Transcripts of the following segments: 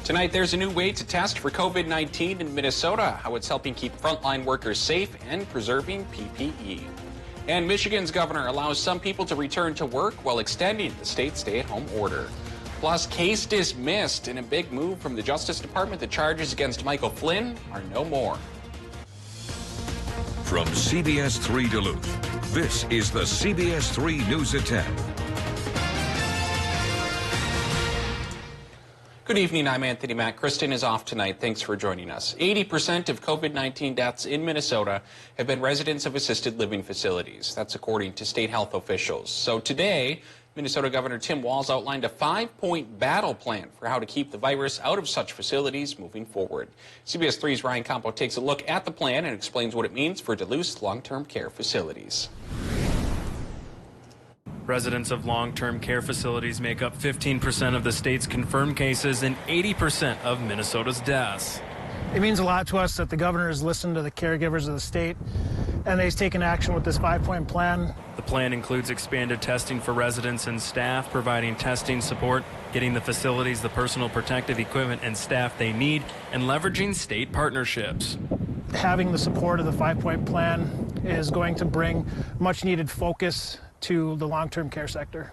Tonight, there's a new way to test for COVID-19 in Minnesota, how it's helping keep frontline workers safe and preserving PPE. And Michigan's governor allows some people to return to work while extending the state's stay-at-home order. Plus, case dismissed in a big move from the Justice Department. The charges against Michael Flynn are no more. From CBS3 Duluth, this is the CBS3 News at 10. Good evening, I'm Anthony Mack. Kristen is off tonight. Thanks for joining us. 80% of COVID-19 deaths in Minnesota have been residents of assisted living facilities. That's according to state health officials. So today, Minnesota Governor Tim Walz outlined a 5-point battle plan for how to keep the virus out of such facilities moving forward. CBS 3's Ryan Campo takes a look at the plan and explains what it means for Duluth's long-term care facilities. Residents of long-term care facilities make up 15% of the state's confirmed cases and 80% of Minnesota's deaths. It means a lot to us that the governor has listened to the caregivers of the state, and he's taken action with this 5-point plan. The plan includes expanded testing for residents and staff, providing testing support, getting the facilities the personal protective equipment and staff they need, and leveraging state partnerships. Having the support of the 5-point plan is going to bring much-needed focus to the long-term care sector.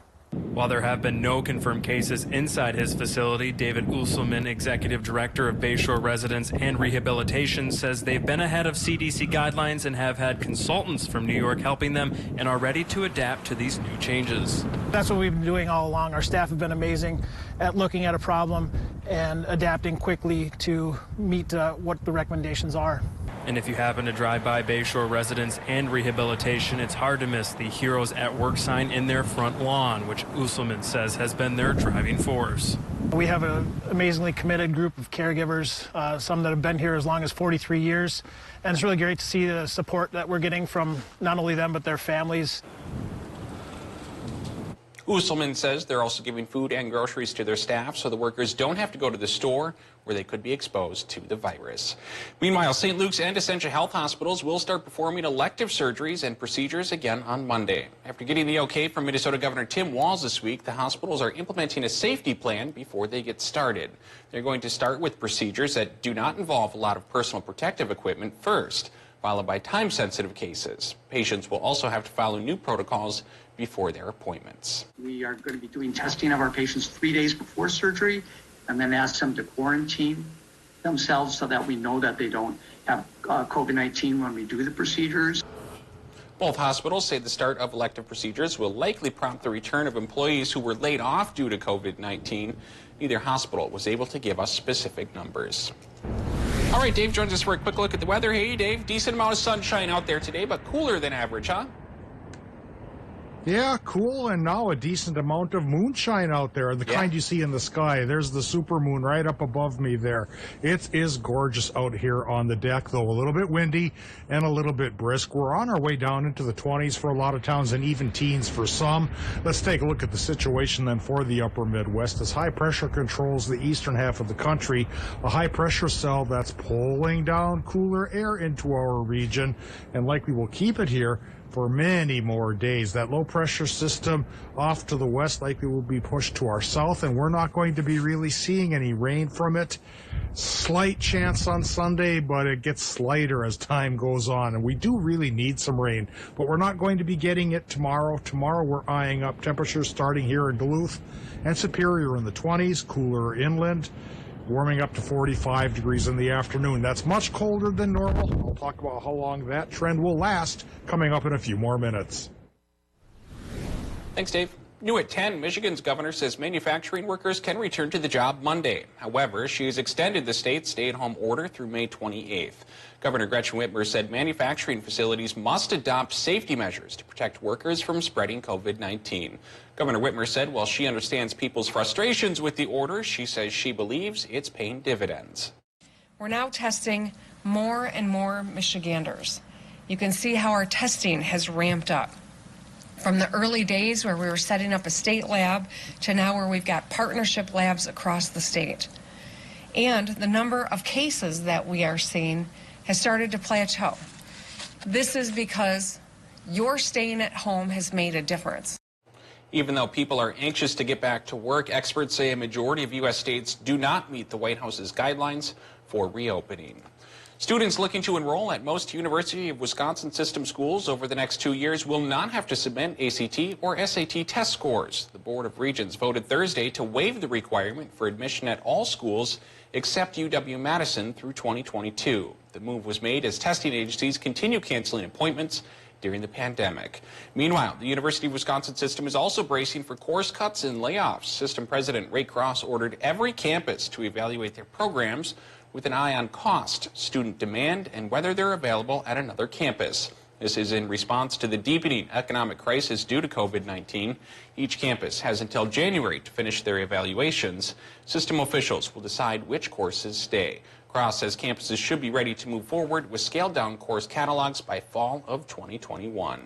While there have been no confirmed cases inside his facility, David Usselman, Executive Director of Bayshore Residence and Rehabilitation, says they've been ahead of CDC guidelines and have had consultants from New York helping them and are ready to adapt to these new changes. That's what we've been doing all along. Our staff have been amazing at looking at a problem and adapting quickly to meet what the recommendations are. And if you happen to drive by Bayshore Residence and Rehabilitation, it's hard to miss the Heroes at Work sign in their front lawn, which Usselman says has been their driving force. We have an amazingly committed group of caregivers, some that have been here as long as 43 years, and it's really great to see the support that we're getting from not only them but their families. Usselman says they're also giving food and groceries to their staff so the workers don't have to go to the store where they could be exposed to the virus. Meanwhile, St. Luke's and Essentia Health hospitals will start performing elective surgeries and procedures again on Monday. After getting the okay from Minnesota Governor Tim Walz this week, the hospitals are implementing a safety plan before they get started. They're going to start with procedures that do not involve a lot of personal protective equipment first, followed by time-sensitive cases. Patients will also have to follow new protocols before their appointments. We are going to be doing testing of our patients 3 days before surgery and then ask them to quarantine themselves so that we know that they don't have COVID-19 when we do the procedures. Both hospitals say the start of elective procedures will likely prompt the return of employees who were laid off due to COVID-19. Neither hospital was able to give us specific numbers. All right, Dave joins us for a quick look at the weather. Hey, Dave, decent amount of sunshine out there today, but cooler than average, huh? Yeah, cool, and now a decent amount of moonshine out there, the kind you see in the sky. There's the supermoon right up above me there. It is gorgeous out here on the deck, though a little bit windy and a little bit brisk. We're on our way down into the 20s for a lot of towns and even teens for some. Let's take a look at the situation then for the upper Midwest as high pressure controls the eastern half of the country. A high pressure cell that's pulling down cooler air into our region and likely will keep it here for many more days. That low pressure system off to the west likely will be pushed to our south, and we're not going to be really seeing any rain from it. Slight chance on Sunday, but it gets slighter as time goes on, and we do really need some rain, but we're not going to be getting it tomorrow. Tomorrow we're eyeing up temperatures starting here in Duluth and Superior in the 20s, cooler inland, warming up to 45 degrees in the afternoon. That's much colder than normal. I'll talk about how long that trend will last coming up in a few more minutes. Thanks, Dave. New at 10, Michigan's governor says manufacturing workers can return to the job Monday. However, she has extended the state's stay-at-home order through May 28th. Governor Gretchen Whitmer said manufacturing facilities must adopt safety measures to protect workers from spreading COVID-19. Governor Whitmer said while she understands people's frustrations with the order, she says she believes it's paying dividends. We're now testing more and more Michiganders. You can see how our testing has ramped up. From the early days where we were setting up a state lab to now where we've got partnership labs across the state. And the number of cases that we are seeing has started to plateau. This is because your staying at home has made a difference. Even though people are anxious to get back to work, experts say a majority of U.S. states do not meet the White House's guidelines for reopening. Students looking to enroll at most University of Wisconsin system schools over the next 2 years will not have to submit ACT or SAT test scores. The Board of Regents voted Thursday to waive the requirement for admission at all schools except UW-Madison through 2022. The move was made as testing agencies continue canceling appointments during the pandemic. Meanwhile, the University of Wisconsin system is also bracing for course cuts and layoffs. System President Ray Cross ordered every campus to evaluate their programs with an eye on cost, student demand, and whether they're available at another campus. This is in response to the deepening economic crisis due to COVID-19. Each campus has until January to finish their evaluations. System officials will decide which courses stay. Cross says campuses should be ready to move forward with scaled-down course catalogs by fall of 2021.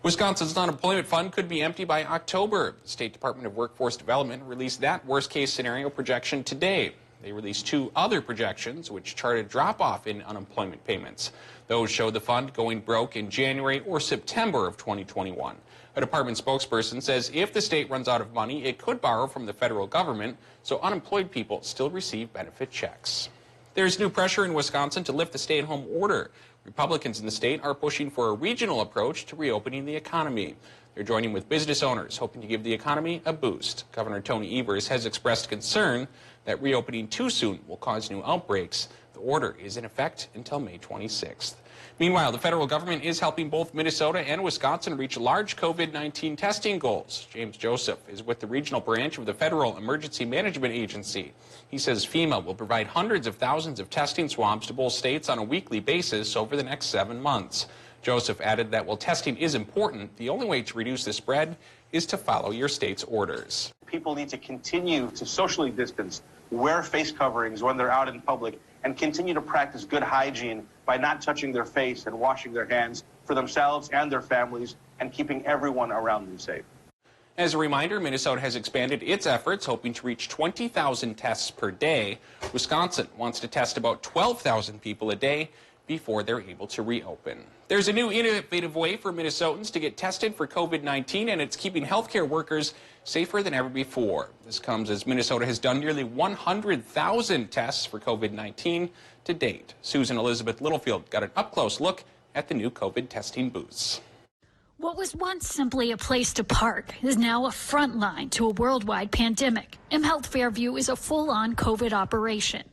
Wisconsin's unemployment fund could be empty by October. The State Department of Workforce Development released that worst-case scenario projection today. They released 2 other projections which chart a drop-off in unemployment payments. Those show the fund going broke in January or September of 2021. A department spokesperson says if the state runs out of money, it could borrow from the federal government, so unemployed people still receive benefit checks. There's new pressure in Wisconsin to lift the stay-at-home order. Republicans in the state are pushing for a regional approach to reopening the economy. They're joining with business owners, hoping to give the economy a boost. Governor Tony Evers has expressed concern that reopening too soon will cause new outbreaks. The order is in effect until May 26th. Meanwhile, the federal government is helping both Minnesota and Wisconsin reach large COVID-19 testing goals. James Joseph is with the regional branch of the Federal Emergency Management Agency. He says FEMA will provide hundreds of thousands of testing swabs to both states on a weekly basis over the next 7 months. Joseph added that while testing is important, the only way to reduce the spread is to follow your state's orders. People need to continue to socially distance, wear face coverings when they're out in public, and continue to practice good hygiene by not touching their face and washing their hands for themselves and their families and keeping everyone around them safe. As a reminder, Minnesota has expanded its efforts, hoping to reach 20,000 tests per day. Wisconsin wants to test about 12,000 people a day before they're able to reopen. There's a new innovative way for Minnesotans to get tested for COVID-19, and it's keeping healthcare workers safer than ever before. This comes as Minnesota has done nearly 100,000 tests for COVID-19 to date. Susan Elizabeth Littlefield got an up-close look at the new COVID testing booths. What was once simply a place to park is now a front line to a worldwide pandemic. mHealth Fairview is a full-on COVID operation.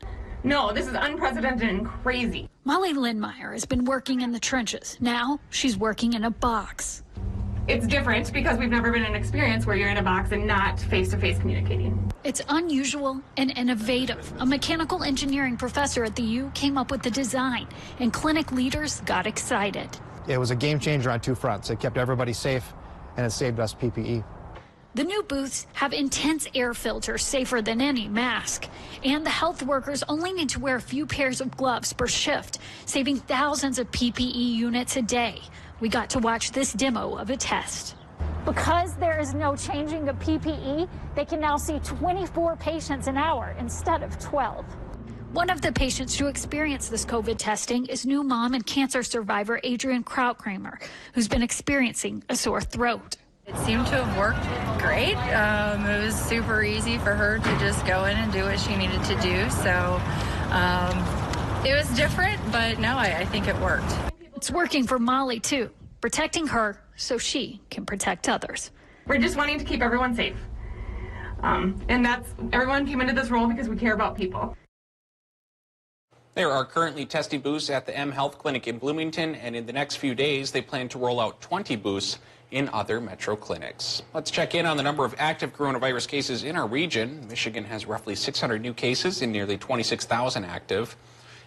No, this is unprecedented and crazy. Molly Lindmeyer has been working in the trenches. Now she's working in a box. It's different because we've never been in an experience where you're in a box and not face-to-face communicating. It's unusual and innovative. A mechanical engineering professor at the U came up with the design, and clinic leaders got excited. It was a game changer on 2 fronts. It kept everybody safe, and it saved us PPE. The new booths have intense air filters safer than any mask, and the health workers only need to wear a few pairs of gloves per shift, saving thousands of PPE units a day. We got to watch this demo of a test. Because there is no changing of PPE, they can now see 24 patients an hour instead of 12. One of the patients who experienced this COVID testing is new mom and cancer survivor Adrienne Krautkramer, who's been experiencing a sore throat. It seemed to have worked great. It was super easy for her to just go in and do what she needed to do. So it was different, but no, I think it worked. It's working for Molly, too, protecting her so she can protect others. We're just wanting to keep everyone safe. And everyone came into this role because we care about people. There are currently testing booths at the mHealth Clinic in Bloomington, and in the next few days, they plan to roll out 20 booths in other metro clinics. Let's check in on the number of active coronavirus cases in our region. Michigan has roughly 600 new cases and nearly 26,000 active.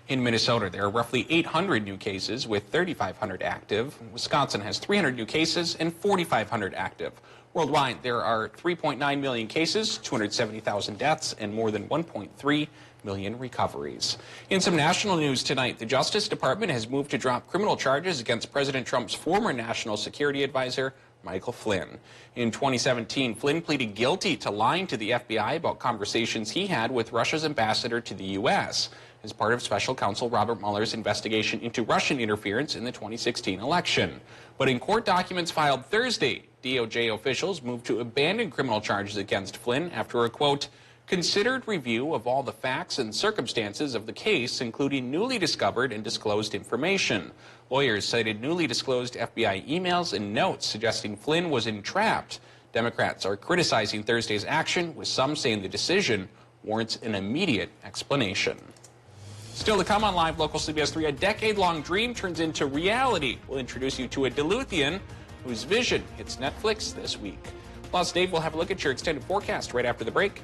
In Minnesota, there are roughly 800 new cases with 3,500 active. Wisconsin has 300 new cases and 4,500 active. Worldwide, there are 3.9 million cases, 270,000 deaths, and more than 1.3 million recoveries. In some national news tonight, the Justice Department has moved to drop criminal charges against President Trump's former national security advisor, Michael Flynn. In 2017, Flynn pleaded guilty to lying to the FBI about conversations he had with Russia's ambassador to the U.S. as part of special counsel Robert Mueller's investigation into Russian interference in the 2016 election. But in court documents filed Thursday, DOJ officials moved to abandon criminal charges against Flynn after a, quote, considered review of all the facts and circumstances of the case, including newly discovered and disclosed information. Lawyers cited newly disclosed FBI emails and notes suggesting Flynn was entrapped. Democrats are criticizing Thursday's action, with some saying the decision warrants an immediate explanation. Still to come on Live Local CBS 3, a decade-long dream turns into reality. We'll introduce you to a Duluthian whose vision hits Netflix this week. Plus, Dave will have a look at your extended forecast right after the break.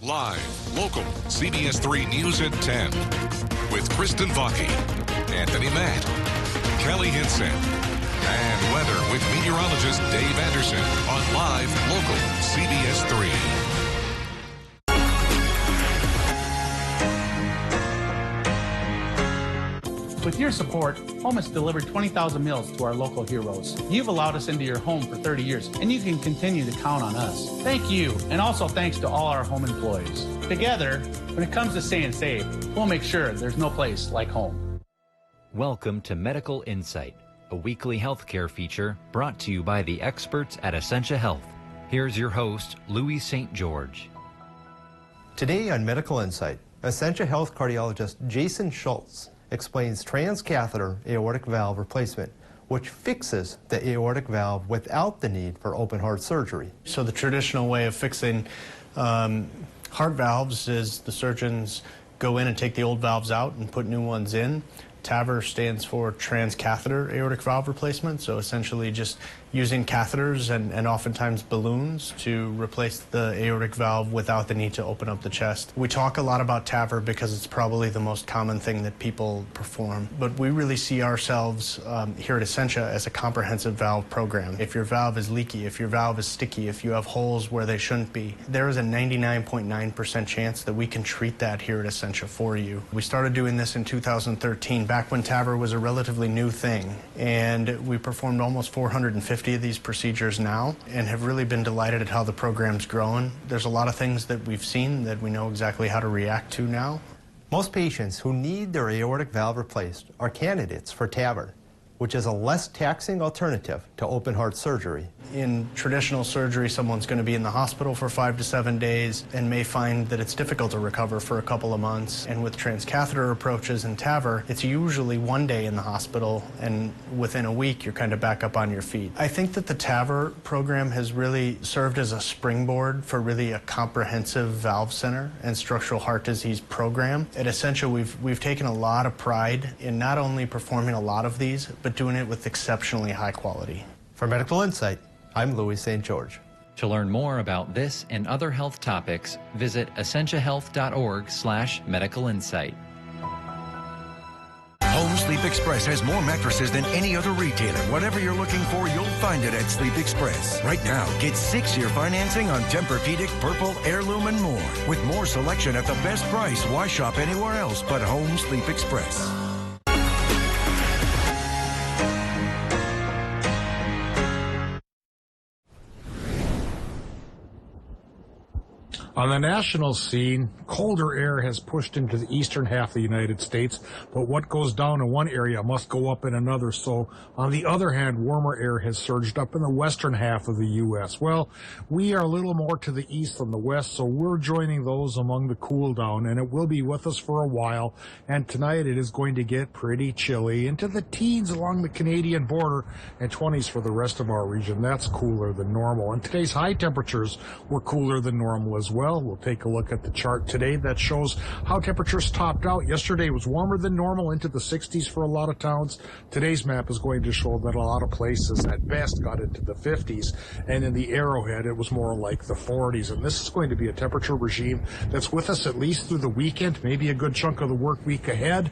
Live, local, CBS 3 News at 10 with Kristen Vaki, Anthony Matt, Kelly Hinson, and weather with meteorologist Dave Anderson on Live, local, CBS 3. With your support, Home has delivered 20,000 meals to our local heroes. You've allowed us into your home for 30 years, and you can continue to count on us. Thank you, and also thanks to all our home employees. Together, when it comes to staying safe, we'll make sure there's no place like home. Welcome to Medical Insight, a weekly healthcare feature brought to you by the experts at Essentia Health. Here's your host, Louis St. George. Today on Medical Insight, Essentia Health cardiologist Jason Schultz explains transcatheter aortic valve replacement, which fixes the aortic valve without the need for open heart surgery. So the traditional way of fixing heart valves is the surgeons go in and take the old valves out and put new ones in. TAVR stands for transcatheter aortic valve replacement, so essentially just using catheters and oftentimes balloons to replace the aortic valve without the need to open up the chest. We talk a lot about TAVR because it's probably the most common thing that people perform, but we really see ourselves here at Essentia as a comprehensive valve program. If your valve is leaky, if your valve is sticky, if you have holes where they shouldn't be, there is a 99.9% chance that we can treat that here at Essentia for you. We started doing this in 2013, back when TAVR was a relatively new thing, and we performed almost 450 of these procedures now and have really been delighted at how the program's grown. There's a lot of things that we've seen that we know exactly how to react to now. Most patients who need their aortic valve replaced are candidates for TAVR, which is a less taxing alternative to open heart surgery. In traditional surgery, someone's going to be in the hospital for 5 to 7 days and may find that it's difficult to recover for a couple of months. And with transcatheter approaches in TAVR, it's usually 1 day in the hospital, and within a week, you're kind of back up on your feet. I think that the TAVR program has really served as a springboard for really a comprehensive valve center and structural heart disease program. At Essentia, we've taken a lot of pride in not only performing a lot of these, but doing it with exceptionally high quality. For Medical Insight, I'm Louis St. George. To learn more about this and other health topics, visit essentiahealth.org/medical insight. Home Sleep Express has more mattresses than any other retailer. Whatever you're looking for, you'll find it at Sleep Express. Right now, get 6-year financing on Tempur-Pedic, Purple, Heirloom, and more. With more selection at the best price, why shop anywhere else but Home Sleep Express? On the national scene, colder air has pushed into the eastern half of the United States, but what goes down in one area must go up in another. So, on the other hand, warmer air has surged up in the western half of the U.S. Well, we are a little more to the east than the west, so we're joining those among the cool down, and it will be with us for a while. And tonight it is going to get pretty chilly, into the teens along the Canadian border and 20s for the rest of our region. That's cooler than normal. And today's high temperatures were cooler than normal as well. We'll take a look at the chart today that shows how temperatures topped out. Yesterday was warmer than normal, into the 60s for a lot of towns. Today's map is going to show that a lot of places at best got into the 50s, and in the Arrowhead it was more like the 40s. And this is going to be a temperature regime that's with us at least through the weekend, maybe a good chunk of the work week ahead.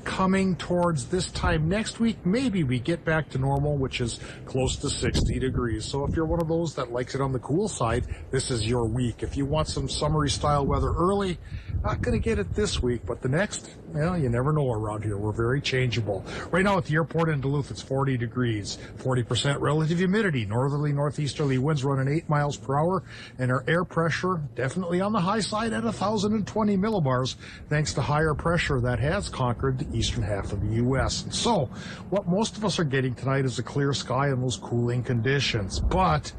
coming towards this time next week, maybe we get back to normal, which is close to 60 degrees. So if you're one of those that likes it on the cool side, this is your week. If you want some summery style weather early, not going to get it this week, but the next, well, you never know around here. We're very changeable. Right now at the airport in Duluth, it's 40 degrees, 40% relative humidity, northerly, northeasterly winds running 8 miles per hour, and our air pressure definitely on the high side at 1,020 millibars, thanks to higher pressure that has conquered the eastern half of the U.S. And so, what most of us are getting tonight is a clear sky and those cooling conditions. But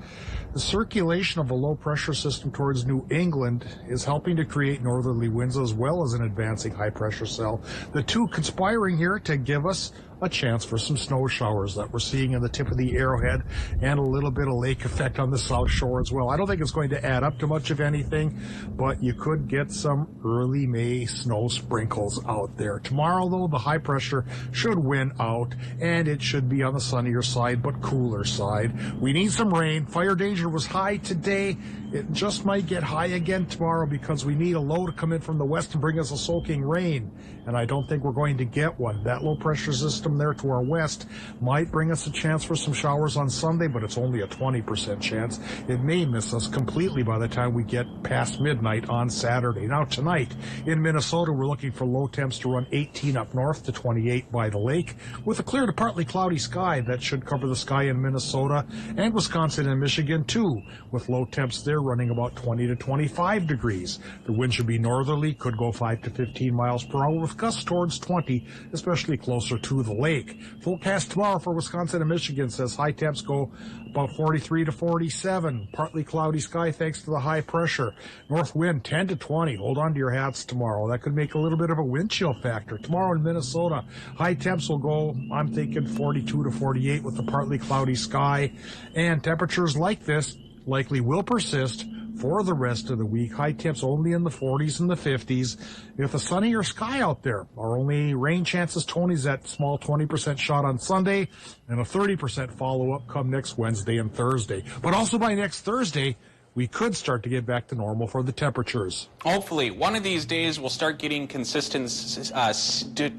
the circulation of a low-pressure system towards New England is helping to create northerly winds as well as an advancing high-pressure cell, the two conspiring here to give us a chance for some snow showers that we're seeing in the tip of the Arrowhead and a little bit of lake effect on the South Shore as well. I don't think it's going to add up to much of anything, but you could get some early May snow sprinkles out there. Tomorrow, though, the high pressure should win out, and it should be on the sunnier side but cooler side. We need some rain. Fire danger was high today. It just might get high again tomorrow because we need a low to come in from the west and bring us a soaking rain, and I don't think we're going to get one. That low pressure system there to our west might bring us a chance for some showers on Sunday, but it's only a 20% chance. It may miss us completely by the time we get past midnight on Saturday. Now tonight in Minnesota, we're looking for low temps to run 18 up north to 28 by the lake, with a clear to partly cloudy sky that should cover the sky in Minnesota and Wisconsin and Michigan too, with low temps there running about 20 to 25 degrees. The wind should be northerly, could go 5 to 15 miles per hour with gusts towards 20, especially closer to the lake. Forecast tomorrow for Wisconsin and Michigan says high temps go about 43 to 47. Partly cloudy sky thanks to the high pressure. North wind 10 to 20. Hold on to your hats tomorrow. That could make a little bit of a wind chill factor. Tomorrow in Minnesota, high temps will go, I'm thinking 42 to 48 with the partly cloudy sky. And temperatures like this likely will persist for the rest of the week. High temps only in the 40s and the 50s. With a sunnier sky out there, our only rain chances, Tony's that small 20% shot on Sunday and a 30% follow-up come next Wednesday and Thursday. But also by next Thursday, we could start to get back to normal for the temperatures. Hopefully, one of these days we'll start getting consistent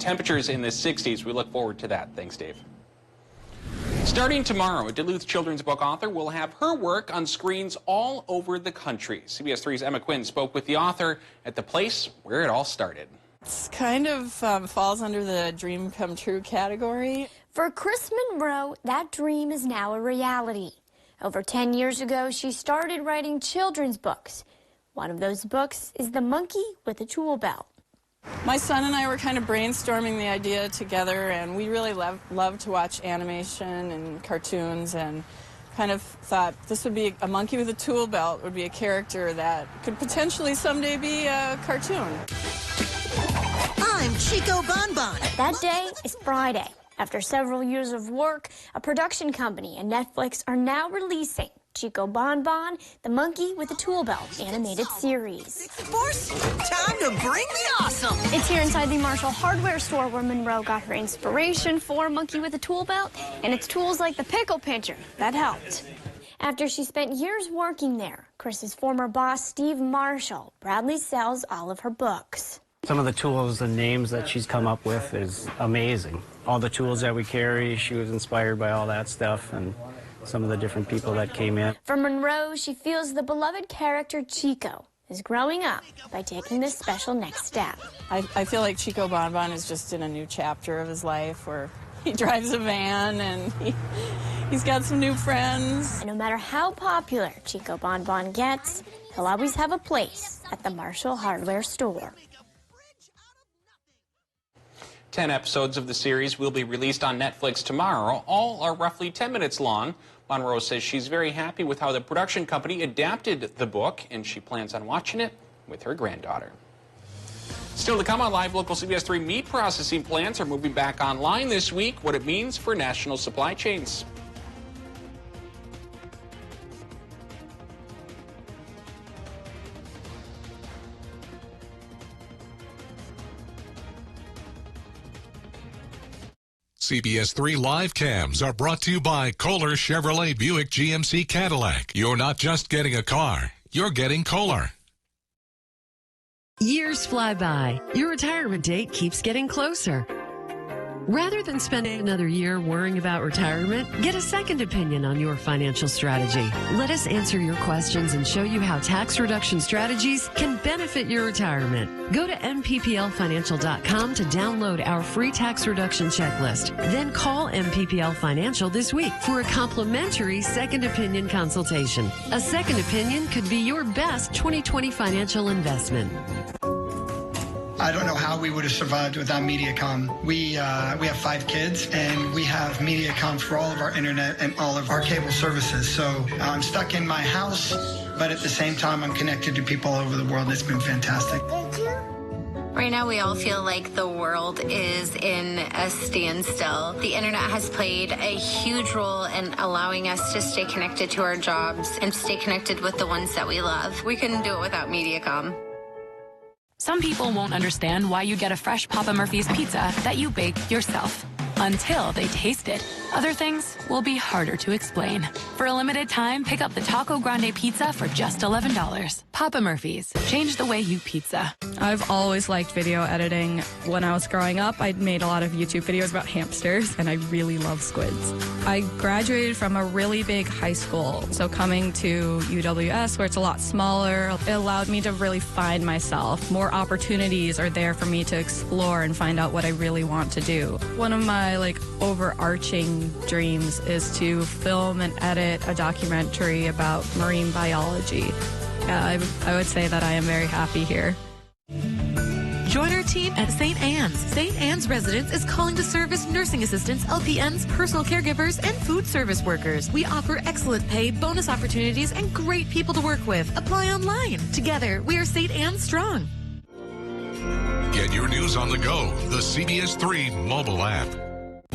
temperatures in the 60s. We look forward to that. Thanks, Dave. Starting tomorrow, a Duluth children's book author will have her work on screens all over the country. CBS3's Emma Quinn spoke with the author at the place where it all started. It's kind of falls under the dream come true category. For Chris Monroe, that dream is now a reality. Over 10 years ago, she started writing children's books. One of those books is The Monkey with a Tool Belt. My son and I were kind of brainstorming the idea together, and we really love to watch animation and cartoons, and kind of thought this would be a monkey with a tool belt would be a character that could potentially someday be a cartoon. I'm Chico Bonbon. That day is Friday. After several years of work, a production company and Netflix are now releasing Chico Bonbon, the Monkey with a Tool Belt animated series. Force, time to bring the awesome. It's here inside the Marshall hardware store where Monroe got her inspiration for Monkey with a Tool Belt, and it's tools like the pickle pincher that helped. After she spent years working there, Chris's former boss, Steve Marshall, proudly sells all of her books. Some of the tools and names that she's come up with is amazing. All the tools that we carry, she was inspired by all that stuff and some of the different people that came in. For Monroe, she feels the beloved character Chico is growing up by taking this special next step. I feel like Chico Bonbon is just in a new chapter of his life where he drives a van and he's got some new friends. And no matter how popular Chico Bonbon gets, he'll always have a place at the Marshall hardware store. 10 episodes of the series will be released on Netflix tomorrow. All are roughly 10 minutes long. Monroe says she's very happy with how the production company adapted the book, and she plans on watching it with her granddaughter. Still to come on Live, local CBS3 meat processing plants are moving back online this week, what it means for national supply chains. CBS3 live cams are brought to you by Kohler Chevrolet Buick GMC Cadillac. You're not just getting a car, you're getting Kohler. Years fly by. Your retirement date keeps getting closer. Rather than spending another year worrying about retirement, get a second opinion on your financial strategy. Let us answer your questions and show you how tax reduction strategies can benefit your retirement. Go to MPPLFinancial.com to download our free tax reduction checklist. Then call MPPL Financial this week for a complimentary second opinion consultation. A second opinion could be your best 2020 financial investment. I don't know how we would have survived without Mediacom. We have 5 kids, and we have Mediacom for all of our internet and all of our cable services. So I'm stuck in my house, but at the same time, I'm connected to people all over the world. It's been fantastic. Right now, we all feel like the world is in a standstill. The internet has played a huge role in allowing us to stay connected to our jobs and stay connected with the ones that we love. We couldn't do it without Mediacom. Some people won't understand why you get a fresh Papa Murphy's pizza that you bake yourself until they taste it. Other things will be harder to explain. For a limited time, pick up the Taco Grande pizza for just $11. Papa Murphy's. Change the way you pizza. I've always liked video editing. When I was growing up, I made a lot of YouTube videos about hamsters, and I really love squids. I graduated from a really big high school, so coming to UWS, where it's a lot smaller, it allowed me to really find myself. More opportunities are there for me to explore and find out what I really want to do. One of my overarching dreams is to film and edit a documentary about marine biology. I would say that I am very happy here. Join our team at St. Anne's. St. Anne's Residence is calling to service nursing assistants, LPNs, personal caregivers, and food service workers. We offer excellent pay, bonus opportunities, and great people to work with. Apply online. Together, we are St. Anne's strong. Get your news on the go. The CBS3 mobile app.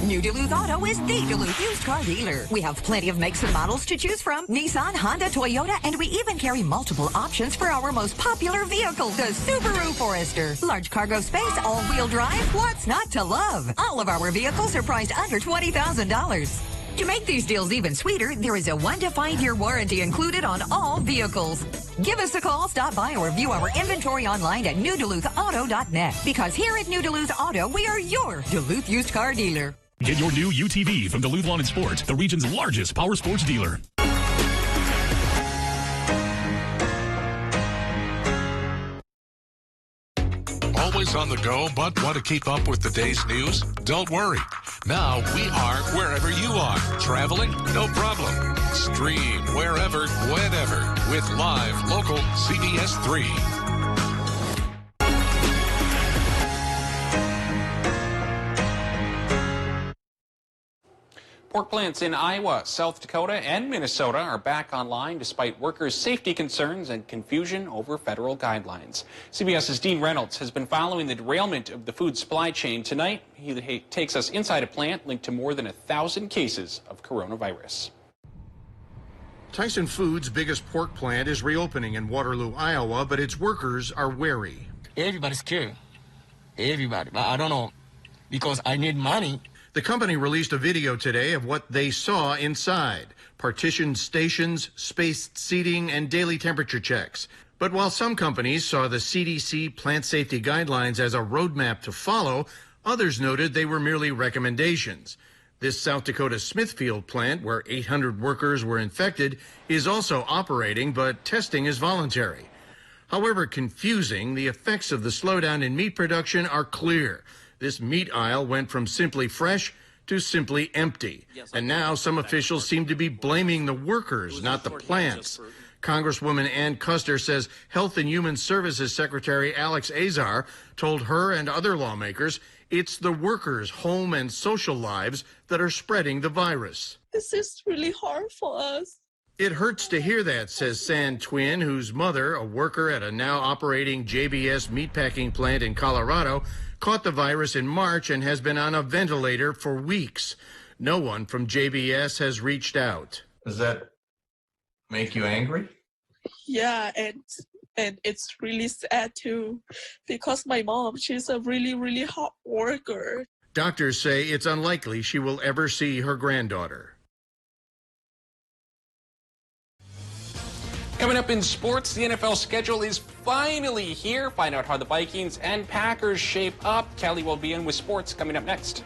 New Duluth Auto is the Duluth used car dealer. We have plenty of makes and models to choose from. Nissan, Honda, Toyota, and we even carry multiple options for our most popular vehicle, the Subaru Forester. Large cargo space, all-wheel drive. What's not to love? All of our vehicles are priced under $20,000. To make these deals even sweeter, there is a 1 to 5 year warranty included on all vehicles. Give us a call, stop by, or view our inventory online at newduluthauto.net. Because here at New Duluth Auto, we are your Duluth used car dealer. Get your new UTV from Duluth Lawn and Sport, the region's largest power sports dealer. Always on the go, but want to keep up with the day's news? Don't worry. Now we are wherever you are. Traveling? No problem. Stream wherever, whenever with live local CBS3. Pork plants in Iowa, South Dakota, and Minnesota are back online despite workers' safety concerns and confusion over federal guidelines. CBS's Dean Reynolds has been following the derailment of the food supply chain. Tonight, he takes us inside a plant linked to more than 1,000 cases of coronavirus. Tyson Foods' biggest pork plant is reopening in Waterloo, Iowa, but its workers are wary. Everybody's scared. Everybody. I don't know, because I need money. The company released a video today of what they saw inside: partitioned stations, spaced seating, and daily temperature checks. But while some companies saw the CDC plant safety guidelines as a roadmap to follow, others noted they were merely recommendations. This South Dakota Smithfield plant, where 800 workers were infected, is also operating, but testing is voluntary. However confusing, the effects of the slowdown in meat production are clear. This meat aisle went from simply fresh to simply empty. And now some officials seem to be blaming the workers, not the plants. Congresswoman Ann Custer says Health and Human Services Secretary Alex Azar told her and other lawmakers it's the workers' home and social lives that are spreading the virus. This is really hard for us. It hurts to hear that, says San Twin, whose mother, a worker at a now operating JBS meatpacking plant in Colorado, caught the virus in March and has been on a ventilator for weeks. No one from JBS has reached out. Does that make you angry? Yeah, and it's really sad too, because my mom, she's a really, really hard worker. Doctors say it's unlikely she will ever see her granddaughter. Coming up in sports, the NFL schedule is finally here. Find out how the Vikings and Packers shape up. Kelly will be in with sports coming up next.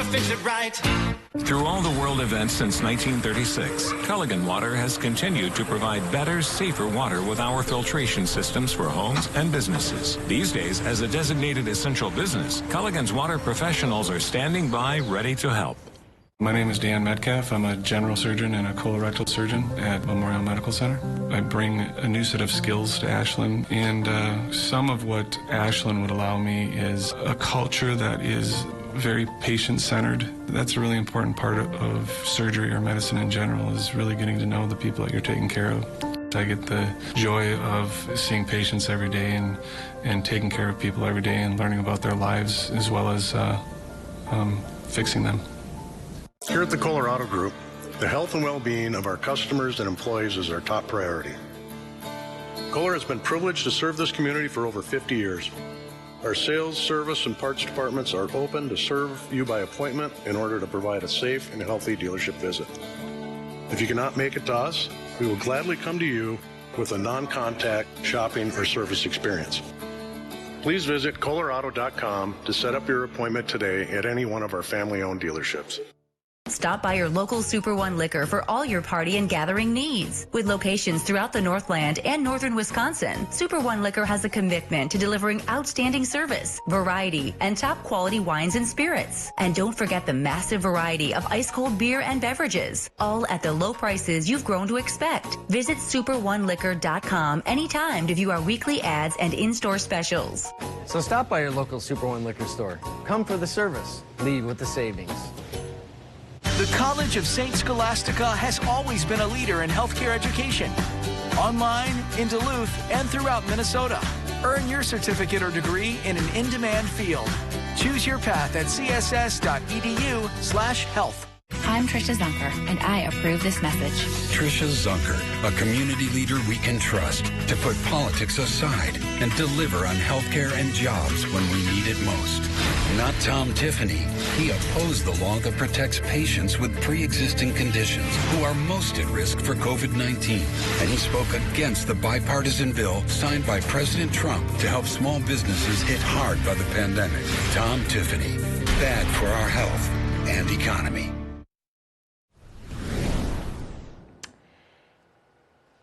fix it right. Through all the world events since 1936, Culligan Water has continued to provide better, safer water with our filtration systems for homes and businesses. These days, as a designated essential business, Culligan's water professionals are standing by, ready to help. My name is Dan Metcalf. I'm a general surgeon and a colorectal surgeon at Memorial Medical Center. I bring a new set of skills to Ashland, and some of what Ashland would allow me is a culture that is very patient-centered. That's a really important part of surgery or medicine in general, is really getting to know the people that you're taking care of. I get the joy of seeing patients every day and taking care of people every day and learning about their lives as well as fixing them. Here at the Colorado Group, the health and well-being of our customers and employees is our top priority. Kohler has been privileged to serve this community for over 50 years. Our sales, service, and parts departments are open to serve you by appointment in order to provide a safe and healthy dealership visit. If you cannot make it to us, we will gladly come to you with a non-contact shopping or service experience. Please visit Kohlerauto.com to set up your appointment today at any one of our family-owned dealerships. Stop by your local Super One Liquor for all your party and gathering needs. With locations throughout the Northland and northern Wisconsin, Super One Liquor has a commitment to delivering outstanding service, variety, and top quality wines and spirits. And don't forget the massive variety of ice-cold beer and beverages, all at the low prices you've grown to expect. Visit SuperOneLiquor.com anytime to view our weekly ads and in-store specials. So stop by your local Super One Liquor store. Come for the service. Leave with the savings. The College of St. Scholastica has always been a leader in healthcare education. Online, in Duluth, and throughout Minnesota. Earn your certificate or degree in an in-demand field. Choose your path at css.edu/health. I'm Trisha Zunker, and I approve this message. Trisha Zunker, a community leader we can trust to put politics aside and deliver on healthcare and jobs when we need it most. Not Tom Tiffany. He opposed the law that protects patients with pre-existing conditions who are most at risk for COVID-19. And he spoke against the bipartisan bill signed by President Trump to help small businesses hit hard by the pandemic. Tom Tiffany. Bad for our health and economy.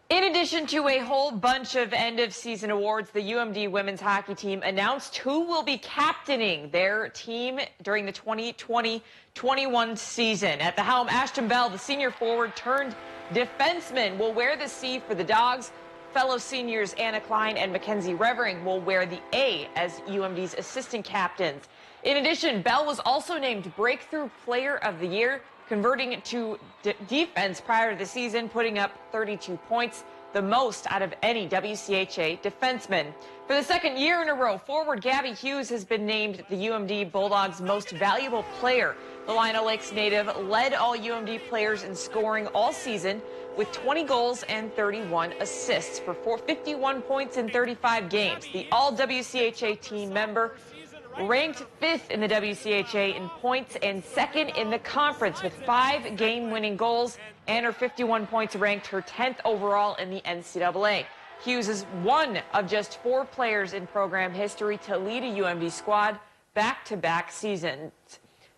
In addition to a whole bunch of end-of-season awards, the UMD women's hockey team announced who will be captaining their team during the 2020-21 season. At the helm, Ashton Bell, the senior forward turned defenseman, will wear the C for the Dogs. Fellow seniors Anna Klein and Mackenzie Revering will wear the A as UMD's assistant captains. In addition, Bell was also named Breakthrough Player of the Year, converting to defense prior to the season, putting up 32 points, the most out of any WCHA defenseman. For the second year in a row, forward Gabby Hughes has been named the UMD Bulldogs' most valuable player. The Lino Lakes native led all UMD players in scoring all season with 20 goals and 31 assists for 51 points in 35 games. The all-WCHA team member ranked 5th in the WCHA in points and 2nd in the conference with 5 game-winning goals, and her 51 points ranked her 10th overall in the NCAA. Hughes is one of just 4 players in program history to lead a UMD squad back-to-back seasons.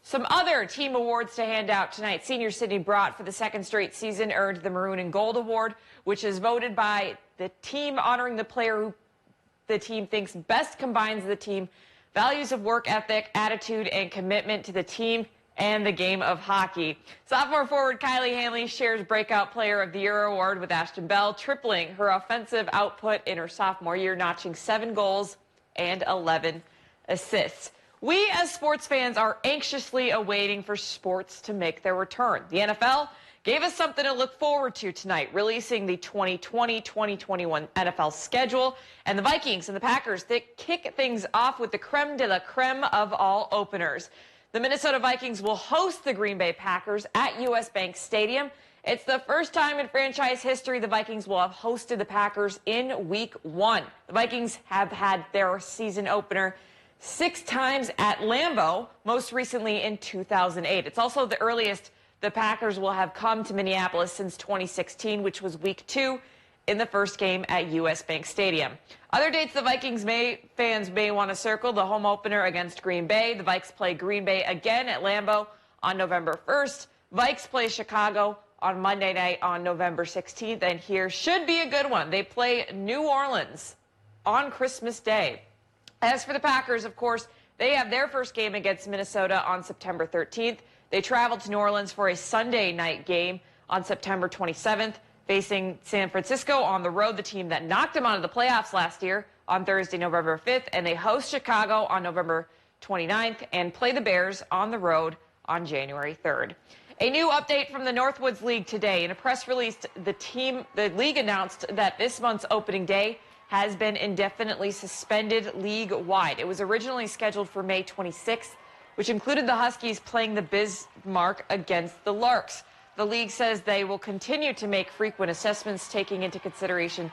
Some other team awards to hand out tonight. Senior Sydney Brott, for the 2nd straight season, earned the Maroon and Gold Award, which is voted by the team honoring the player who the team thinks best combines the team values of work ethic, attitude, and commitment to the team and the game of hockey. Sophomore forward Kylie Hanley shares Breakout Player of the Year award with Ashton Bell, tripling her offensive output in her sophomore year, notching 7 goals and 11 assists. We as sports fans are anxiously awaiting for sports to make their return. The NFL gave us something to look forward to tonight, releasing the 2020-2021 NFL schedule. And the Vikings and the Packers, they kick things off with the creme de la creme of all openers. The Minnesota Vikings will host the Green Bay Packers at US Bank Stadium. It's the first time in franchise history the Vikings will have hosted the Packers in Week 1. The Vikings have had their season opener 6 times at Lambeau, most recently in 2008. It's also the earliest the Packers will have come to Minneapolis since 2016, which was Week 2 in the first game at U.S. Bank Stadium. Other dates the Vikings fans may want to circle: the home opener against Green Bay. The Vikes play Green Bay again at Lambeau on November 1st. Vikes play Chicago on Monday night on November 16th. And here should be a good one. They play New Orleans on Christmas Day. As for the Packers, of course, they have their first game against Minnesota on September 13th. They travel to New Orleans for a Sunday night game on September 27th, facing San Francisco on the road, the team that knocked them out of the playoffs last year, on Thursday, November 5th. And they host Chicago on November 29th and play the Bears on the road on January 3rd. A new update from the Northwoods League today. In a press release, the league announced that this month's opening day has been indefinitely suspended league-wide. It was originally scheduled for May 26th, which included the Huskies playing the Bismarck against the Larks. The league says they will continue to make frequent assessments, taking into consideration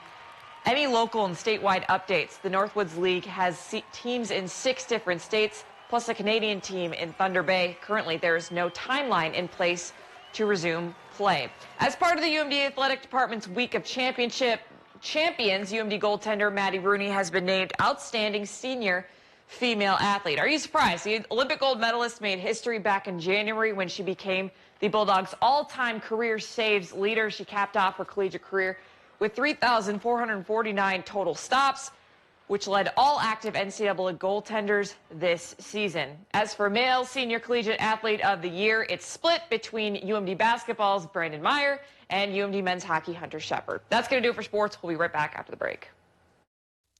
any local and statewide updates. The Northwoods League has teams in 6 different states, plus a Canadian team in Thunder Bay. Currently, there is no timeline in place to resume play. As part of the UMD Athletic Department's Week of Champions, UMD goaltender Maddie Rooney has been named Outstanding Senior Female Athlete. Are you surprised? The Olympic gold medalist made history back in January when she became the Bulldogs' all-time career saves leader. She capped off her collegiate career with 3,449 total stops, which led all active NCAA goaltenders this season. As for male senior collegiate athlete of the year, it's split between UMD basketball's Brandon Meyer and UMD men's hockey Hunter Shepard. That's going to do it for sports. We'll be right back after the break.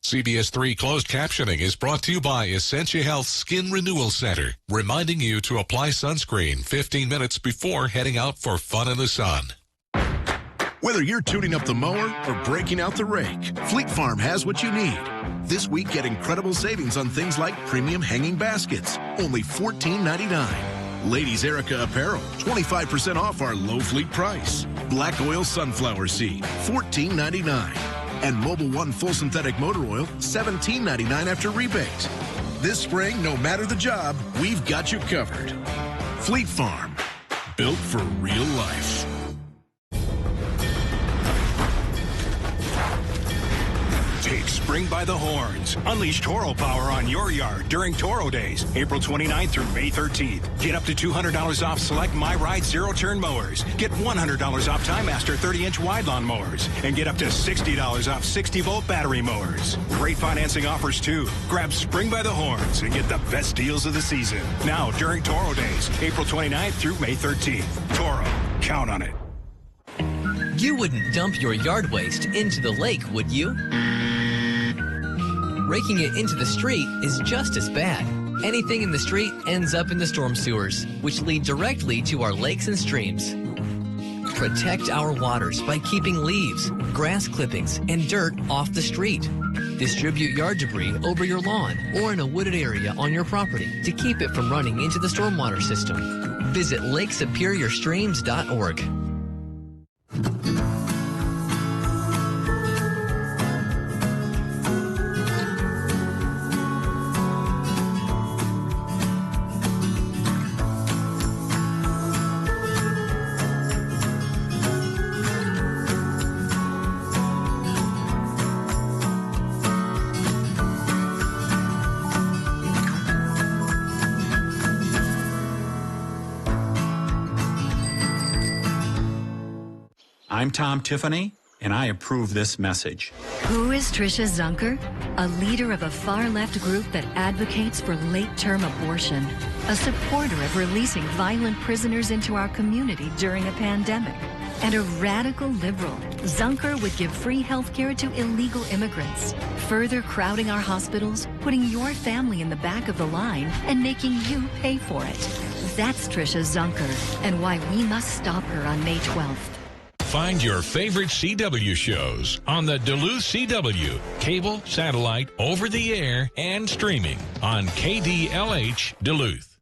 CBS3 closed captioning is brought to you by Essentia Health Skin Renewal Center, reminding you to apply sunscreen 15 minutes before heading out for fun in the sun. Whether you're tuning up the mower or breaking out the rake, Fleet Farm has what you need. This week, get incredible savings on things like premium hanging baskets, only $14.99. Ladies Erica apparel, 25% off our low fleet price. Black oil sunflower seed, $14.99. And Mobil 1 full synthetic motor oil, $17.99 after rebate. This spring, no matter the job, we've got you covered. Fleet Farm, built for real life. Take spring by the horns. Unleash Toro power on your yard during Toro Days, April 29th through May 13th. Get up to $200 off select My Ride zero-turn mowers. Get $100 off Time Master 30-inch wide lawn mowers. And get up to $60 off 60-volt battery mowers. Great financing offers, too. Grab spring by the horns and get the best deals of the season. Now, during Toro Days, April 29th through May 13th. Toro. Count on it. You wouldn't dump your yard waste into the lake, would you? Raking it into the street is just as bad. Anything in the street ends up in the storm sewers, which lead directly to our lakes and streams. Protect our waters by keeping leaves, grass clippings, and dirt off the street. Distribute yard debris over your lawn or in a wooded area on your property to keep it from running into the stormwater system. Visit lakesuperiorstreams.org. I'm Tom Tiffany, and I approve this message. Who is Tricia Zunker? A leader of a far-left group that advocates for late-term abortion, a supporter of releasing violent prisoners into our community during a pandemic, and a radical liberal. Zunker would give free health care to illegal immigrants, further crowding our hospitals, putting your family in the back of the line, and making you pay for it. That's Tricia Zunker, and why we must stop her on May 12th. Find your favorite CW shows on the Duluth CW, cable, satellite, over the air, and streaming on KDLH Duluth.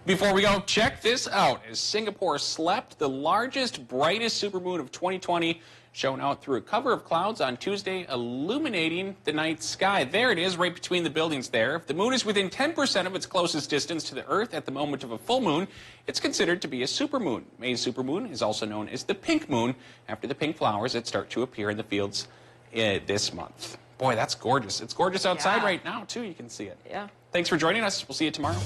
Before we go, check this out. As Singapore slept, the largest, brightest supermoon of 2020 shown out through a cover of clouds on Tuesday, illuminating the night sky. There it is, right between the buildings there. If the moon is within 10% of its closest distance to the Earth at the moment of a full moon, it's considered to be a supermoon. May's supermoon is also known as the pink moon, after the pink flowers that start to appear in the fields this month. Boy, that's gorgeous. It's gorgeous outside right now, too. You can see it. Yeah. Thanks for joining us. We'll see you tomorrow.